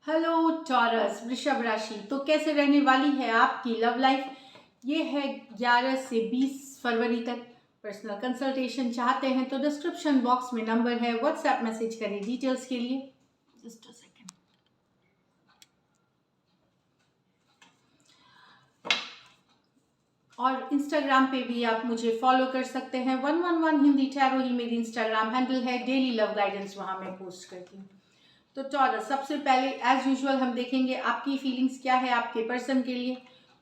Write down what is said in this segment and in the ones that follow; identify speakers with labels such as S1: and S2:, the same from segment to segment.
S1: Hello taurus वृषभ राशि। तो कैसे रहने वाली है आपकी लव लाइफ? ये है 11 से 20 फरवरी तक। पर्सनल कंसल्टेशन चाहते हैं तो डिस्क्रिप्शन बॉक्स में नंबर है, व्हाट्सएप मैसेज करें डिटेल्स के लिए। Just a second. और इंस्टाग्राम पे भी आप मुझे फॉलो कर सकते हैं। 111 हिंदी टैरो ही मेरी इंस्टाग्राम हैंडल है। डेली लव गाइडेंस वहां मैं पोस्ट करती हूँ। तो टॉरस, सबसे पहले एज यूजुअल हम देखेंगे आपकी फीलिंग्स क्या है आपके पर्सन के लिए,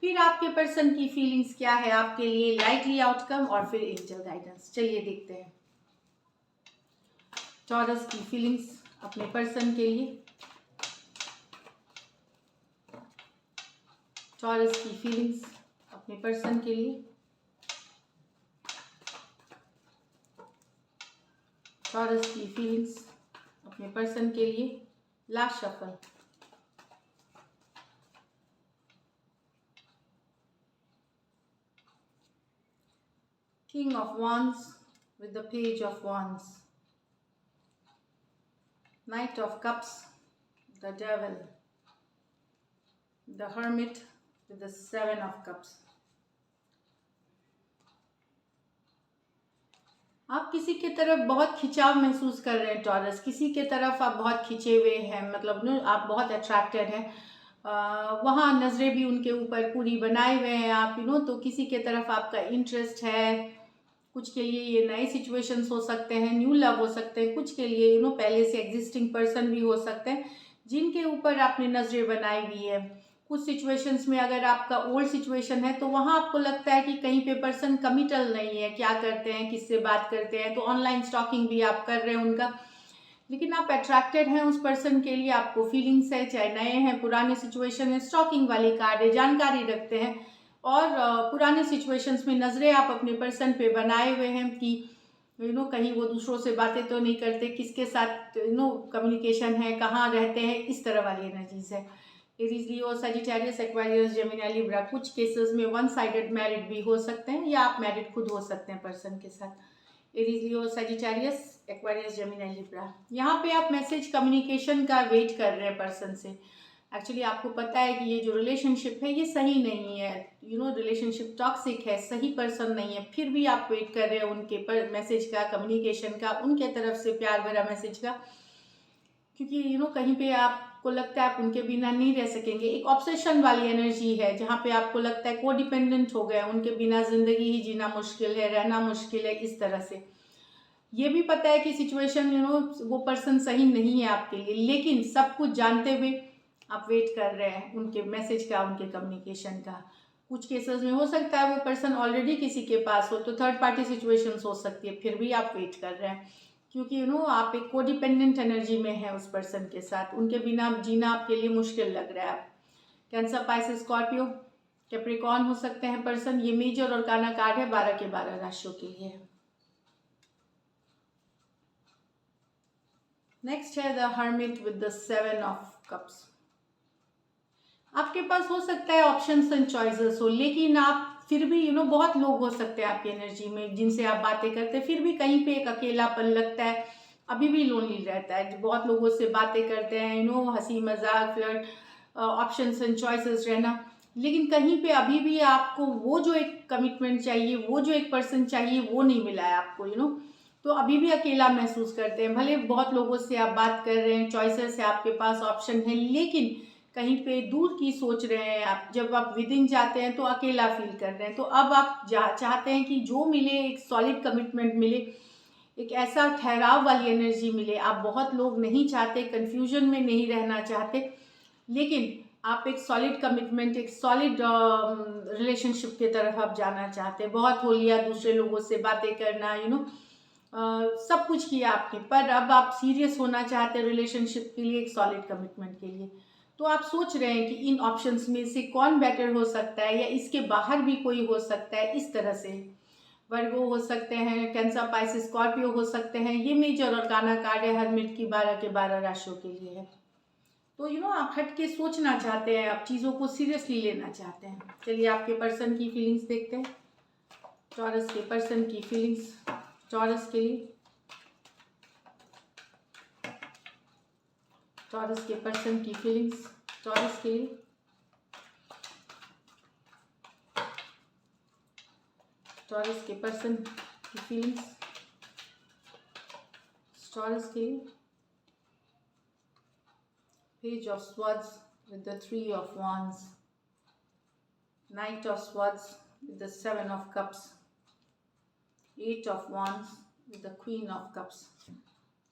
S1: फिर आपके पर्सन की फीलिंग्स क्या है आपके लिए, लाइकली आउटकम, और फिर एंजल गाइडेंस। चलिए देखते हैं टॉरस की फीलिंग्स अपने पर्सन के लिए। टॉरस की फीलिंग्स अपने पर्सन के लिए। टॉरस की फीलिंग्स अपने पर्सन के लिए। Last shuffle. King of Wands with the Page of Wands. Knight of Cups, the Devil. The Hermit with the Seven of Cups. आप किसी की तरफ बहुत खिंचाव महसूस कर रहे हैं टॉरस। किसी के तरफ आप बहुत खिंचे हुए हैं, मतलब ना आप बहुत अट्रैक्टेड हैं। वहाँ नज़रें भी उनके ऊपर पूरी बनाए हुए हैं आप, तो किसी के तरफ आपका इंटरेस्ट है। कुछ के लिए ये नए सिचुएशंस हो सकते हैं, न्यू लव हो सकते हैं। कुछ के लिए पहले से एग्जिस्टिंग पर्सन भी हो सकते हैं जिनके ऊपर आपने नज़रें बनाई हुई है। कुछ सिचुएशंस में अगर आपका ओल्ड सिचुएशन है तो वहाँ आपको लगता है कि कहीं पे पर्सन कमिटल नहीं है, क्या करते हैं, किससे बात करते हैं, तो ऑनलाइन स्टॉकिंग भी आप कर रहे हैं उनका। लेकिन आप अट्रैक्टेड हैं उस पर्सन के लिए, आपको फीलिंग्स है, चाहे नए हैं पुराने सिचुएशन है। स्टॉकिंग वाली कार्ड है, जानकारी रखते हैं। और पुराने सिचुएशंस में नज़रें आप अपने पर्सन पे बनाए हुए हैं कि कहीं वो दूसरों से बातें तो नहीं करते, किसके साथ कम्युनिकेशन है, कहाँ रहते हैं, इस तरह वाली एनर्जीज है। Aries, Leo, Sagittarius, Aquarius, Gemini, Libra. कुछ केसेस में वन साइडेड मैरिड भी हो सकते हैं या आप मैरिड खुद हो सकते हैं पर्सन के साथ। Aries, Leo, Sagittarius, Aquarius, Gemini, Libra. यहाँ पे आप मैसेज कम्युनिकेशन का वेट कर रहे हैं पर्सन से। एक्चुअली आपको पता है कि ये जो रिलेशनशिप है ये सही नहीं है, रिलेशनशिप टॉक्सिक है, सही पर्सन नहीं है। फिर भी आप वेट कर रहे हैं उनके पर मैसेज का, कम्युनिकेशन का, उनके तरफ से प्यार भरा मैसेज का। क्योंकि कहीं पे आपको लगता है आप उनके बिना नहीं रह सकेंगे। एक ऑब्सेशन वाली एनर्जी है जहाँ पे आपको लगता है कोडिपेंडेंट हो गए, उनके बिना जिंदगी ही जीना मुश्किल है, रहना मुश्किल है, इस तरह से। ये भी पता है कि सिचुएशन वो पर्सन सही नहीं है आपके लिए, लेकिन सब कुछ जानते हुए आप वेट कर रहे हैं उनके मैसेज का, उनके कम्युनिकेशन का। कुछ केसेस में हो सकता है वो पर्सन ऑलरेडी किसी के पास हो, तो थर्ड पार्टी सिचुएशन हो सकती है, फिर भी आप वेट कर रहे हैं। क्योंकि आप एक कोडिपेंडेंट एनर्जी में है उस पर्सन के साथ, उनके बिना जीना आपके लिए मुश्किल लग रहा है। आप कैंसर, पाइसेस, स्कॉर्पियो, कैप्रिकॉर्न हो सकते हैं पर्सन। ये मेजर और काना कार्ड है 12 के 12 राशियों के लिए। नेक्स्ट है the hermit with the 7 of cups. आपके पास हो सकता है ऑप्शंस एंड चॉइसेस हो, लेकिन आप फिर भी बहुत लोग हो सकते हैं आपकी एनर्जी में जिनसे आप बातें करते हैं, फिर भी कहीं पे एक अकेलापन लगता है, अभी भी लोनली रहता है। बहुत लोगों से बातें करते हैं, हंसी मजाक, फ्लर्ट, ऑप्शंस एंड चॉइसेस रहना, लेकिन कहीं पे अभी भी आपको वो जो एक कमिटमेंट चाहिए, वो जो एक पर्सन चाहिए, वो नहीं मिला है आपको। तो अभी भी अकेला महसूस करते हैं। भले बहुत लोगों से आप बात कर रहे हैं, चॉइसेस है आपके पास, ऑप्शन है, लेकिन कहीं पे दूर की सोच रहे हैं आप। जब आप विद इन जाते हैं तो अकेला फील कर रहे हैं। तो अब आप चाहते हैं कि जो मिले एक सॉलिड कमिटमेंट मिले, एक ऐसा ठहराव वाली एनर्जी मिले। आप बहुत लोग नहीं चाहते, कंफ्यूजन में नहीं रहना चाहते, लेकिन आप एक सॉलिड कमिटमेंट, एक सॉलिड रिलेशनशिप की तरफ आप जाना चाहते हैं। बहुत हो लिया दूसरे लोगों से बातें करना, सब कुछ किया आपने, पर अब आप सीरियस होना चाहते हैं रिलेशनशिप के लिए, एक सॉलिड कमिटमेंट के लिए। तो आप सोच रहे हैं कि इन ऑप्शंस में से कौन बेटर हो सकता है, या इसके बाहर भी कोई हो सकता है, इस तरह से। वर्गो हो सकते हैं, कैंसर, पाइसेस, स्कॉर्पियो हो सकते हैं। ये मेजर और काना कार्ड है, हर्मिट की 12 के 12 राशियों के लिए है। तो आप हट के सोचना चाहते हैं, आप चीज़ों को सीरियसली लेना चाहते हैं। चलिए आपके पर्सन की फीलिंग्स देखते हैं। टॉरस के पर्सन की फीलिंग्स टॉरस के लिए। टॉरस के पर्सन की फीलिंग्स टॉरस के लिए, टॉरस के पर्सन की फीलिंग्स टॉरस के लिए। Page of swords with the 3 of wands, knight of swords with the 7 of cups, 8 of wands with the queen of cups।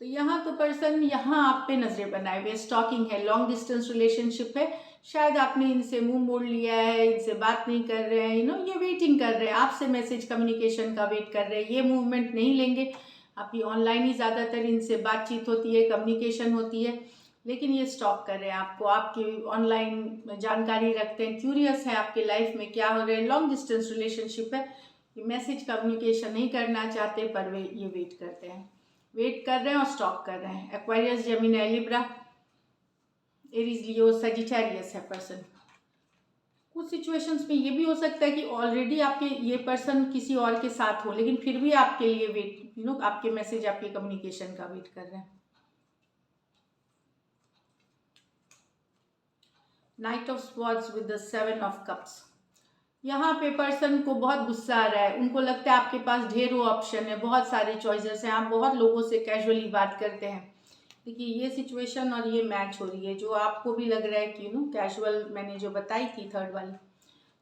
S1: तो यहाँ तो पर्सन यहाँ आप पे नजरें बनाए हुए, स्टॉकिंग है, लॉन्ग डिस्टेंस रिलेशनशिप है, शायद आपने इनसे मुंह मोड़ लिया है, इनसे बात नहीं कर रहे हैं, ये वेटिंग कर रहे हैं, आपसे मैसेज कम्युनिकेशन का वेट कर रहे हैं, ये मूवमेंट नहीं लेंगे। आपकी ऑनलाइन ही ज़्यादातर इनसे बातचीत होती है, कम्युनिकेशन होती है, लेकिन ये स्टॉप कर रहे हैं आपको, आपकी ऑनलाइन जानकारी रखते हैं, क्यूरियस है आपके लाइफ में क्या हो रहा है, लॉन्ग डिस्टेंस रिलेशनशिप है, ये मैसेज कम्युनिकेशन नहीं करना चाहते पर वे ये वेट करते हैं, वेट कर रहे हैं और स्टॉप कर रहे हैं। Aquarius, Gemini, Libra, Aries, Leo, Sagittarius है पर्सन। कुछ सिचुएशंस में ये भी हो सकता है कि ऑलरेडी आपके ये पर्सन किसी और के साथ हो, लेकिन फिर भी आपके लिए वेट आपके मैसेज, आपके कम्युनिकेशन का वेट कर रहे हैं। Night of swords with the 7 of cups. यहाँ पे पर्सन को बहुत गुस्सा आ रहा है, उनको लगता है आपके पास ढेरों ऑप्शन है, बहुत सारे चॉइसेस हैं, आप बहुत लोगों से कैजुअली बात करते हैं। देखिए ये सिचुएशन और ये मैच हो रही है, जो आपको भी लग रहा है कि कैजुअल मैंने जो बताई थी थर्ड वाली,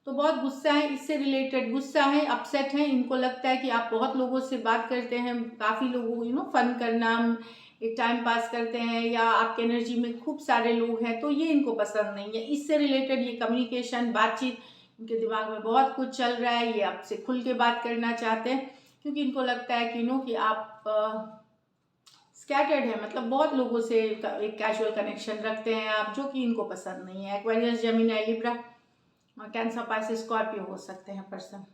S1: तो बहुत गुस्सा है, इससे रिलेटेड गुस्सा है, अपसेट है, इनको लगता है कि आप बहुत लोगों से बात करते हैं, काफ़ी लोगों को फन करना, एक टाइम पास करते हैं, या आपके एनर्जी में खूब सारे लोग हैं, तो ये इनको पसंद नहीं है। इससे रिलेटेड ये कम्युनिकेशन, बातचीत, इनके दिमाग में बहुत कुछ चल रहा है, ये आपसे खुल के बात करना चाहते हैं, क्योंकि इनको लगता है कि आप स्कैटर्ड है, मतलब बहुत लोगों से एक कैजुअल कनेक्शन रखते हैं आप, जो कि इनको पसंद नहीं है। Aquarius, Gemini, Libra, cancer, Pisces, Scorpio हो सकते हैं पर्सन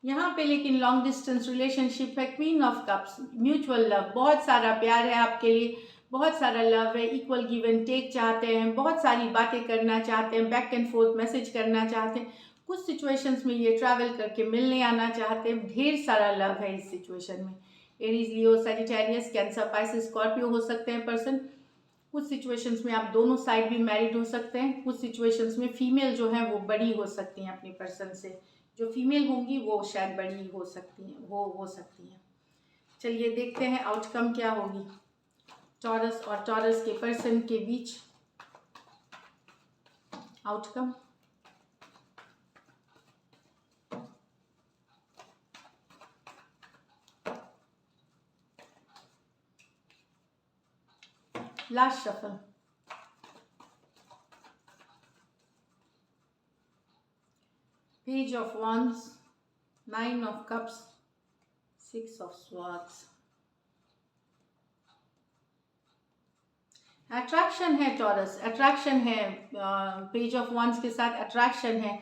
S1: यहाँ पे, लेकिन लॉन्ग डिस्टेंस रिलेशनशिप है। Queen of cups, mutual love, बहुत सारा प्यार है आपके लिए, बहुत सारा लव है, इक्वल गिव एंड टेक चाहते हैं, बहुत सारी बातें करना चाहते हैं, बैक एंड फोर्थ मैसेज करना चाहते हैं, कुछ सिचुएशंस में ये ट्रैवल करके मिलने आना चाहते हैं, ढेर सारा लव है इस सिचुएशन में। Aries, Leo, Sagittarius, Cancer, Pisces, Scorpio हो सकते हैं पर्सन। कुछ सिचुएशंस में आप दोनों साइड भी मैरिड हो सकते हैं, कुछ सिचुएशंस में फीमेल जो है वो बड़ी हो सकती हैं अपने पर्सन से, जो फीमेल होंगी वो शायद बड़ी हो सकती हैं, वो हो सकती हैं। चलिए देखते हैं आउटकम क्या होगी टॉरस और टॉरस के पर्सन के बीच। Outcome last shuffle, page of wands, 9 of cups, 6 of swords। Attraction है टॉरस, अट्रैक्शन है, पेज ऑफ wands के साथ अट्रैक्शन है,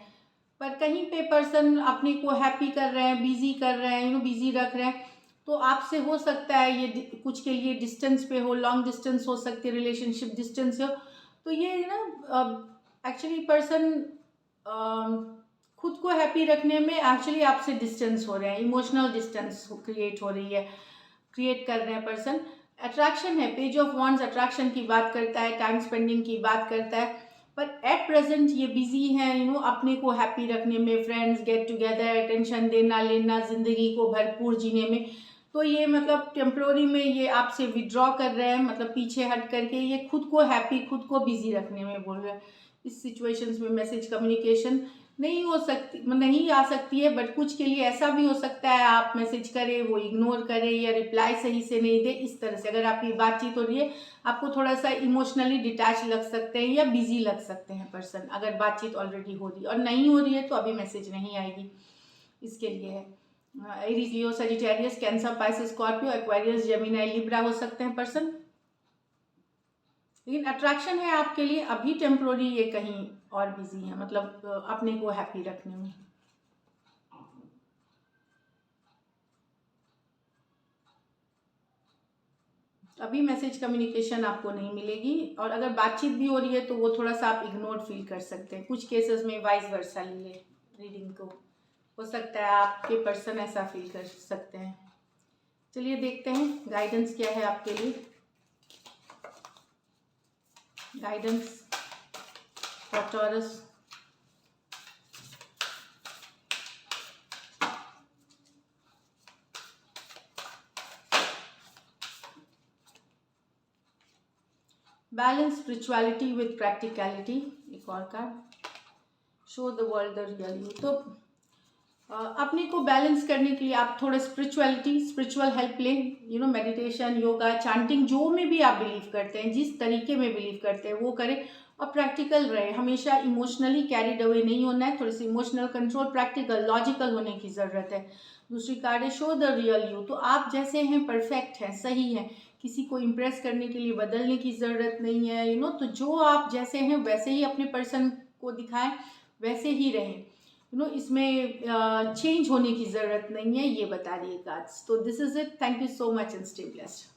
S1: पर कहीं पे पर्सन अपने को हैप्पी कर रहे हैं, बिजी कर रहे हैं, बिजी रख रहे हैं, तो आपसे हो सकता है ये कुछ के लिए डिस्टेंस पे हो, लॉन्ग डिस्टेंस हो सकती है, रिलेशनशिप डिस्टेंस हो, तो ये एक्चुअली पर्सन खुद को हैप्पी रखने में एक्चुअली आपसे डिस्टेंस हो रहे हैं, इमोशनल डिस्टेंस क्रिएट हो रही है, क्रिएट कर रहे हैं पर्सन। अट्रैक्शन है, पेज ऑफ wands अट्रैक्शन की बात करता है, टाइम स्पेंडिंग की बात करता है, पर एट प्रेजेंट ये बिजी हैं अपने को हैप्पी रखने में, फ्रेंड्स, गेट टुगेदर, टेंशन देना लेना, जिंदगी को भरपूर जीने में, तो ये मतलब टेम्प्रोरी में ये आपसे विड्रॉ कर रहे हैं, मतलब पीछे हट करके ये खुद को हैप्पी, खुद को बिजी रखने में बोल रहे हैं। इस सिचुएशंस में मैसेज कम्युनिकेशन नहीं हो सकती, नहीं आ सकती है, बट कुछ के लिए ऐसा भी हो सकता है आप मैसेज करें, वो इग्नोर करे या रिप्लाई सही से नहीं दे, इस तरह से अगर आपकी बातचीत हो रही है आपको थोड़ा सा इमोशनली डिटैच लग सकते हैं या बिजी लग सकते हैं पर्सन, अगर बातचीत ऑलरेडी हो रही है, और नहीं हो रही है तो अभी मैसेज नहीं आएगी, इसके लिए है। Aries, Leo, Sagittarius, Cancer, Pisces, Scorpio, Aquarius, Gemini, Libra हो सकते हैं पर्सन, लेकिन अट्रैक्शन है आपके लिए अभी टेम्प्रोरी, ये कहीं और बिजी है, मतलब अपने को हैप्पी रखने में। अभी मैसेज कम्युनिकेशन आपको नहीं मिलेगी, और अगर बातचीत भी हो रही है तो वो थोड़ा सा आप इग्नोर फील कर सकते हैं, कुछ केसेस में वाइस वर्सा लिए रीडिंग को, हो सकता है आपके पर्सन ऐसा फील कर सकते हैं। चलिए देखते हैं गाइडेंस क्या है आपके लिए। Guidance for taurus. Balance spirituality with practicality, एक और card. Show the world the real you. तो अपने को बैलेंस करने के लिए आप थोड़ा स्पिरिचुअल हेल्प लें, मेडिटेशन, योगा, चैंटिंग, जो में भी आप बिलीव करते हैं, जिस तरीके में बिलीव करते हैं वो करें, और प्रैक्टिकल रहे। हमेशा इमोशनली कैरिड अवे नहीं होना है, थोड़ी सी इमोशनल कंट्रोल, प्रैक्टिकल लॉजिकल होने की ज़रूरत है। दूसरी कार्ड है शो द रियल यू। तो आप जैसे हैं परफेक्ट हैं, सही हैं, किसी को इम्प्रेस करने के लिए बदलने की ज़रूरत नहीं है। तो जो आप जैसे हैं वैसे ही अपने पर्सन को दिखाएं, वैसे ही रहें। इसमें चेंज होने की ज़रूरत नहीं है, ये बता रही है कार्ड्स। तो this is it. Thank you so much and stay blessed.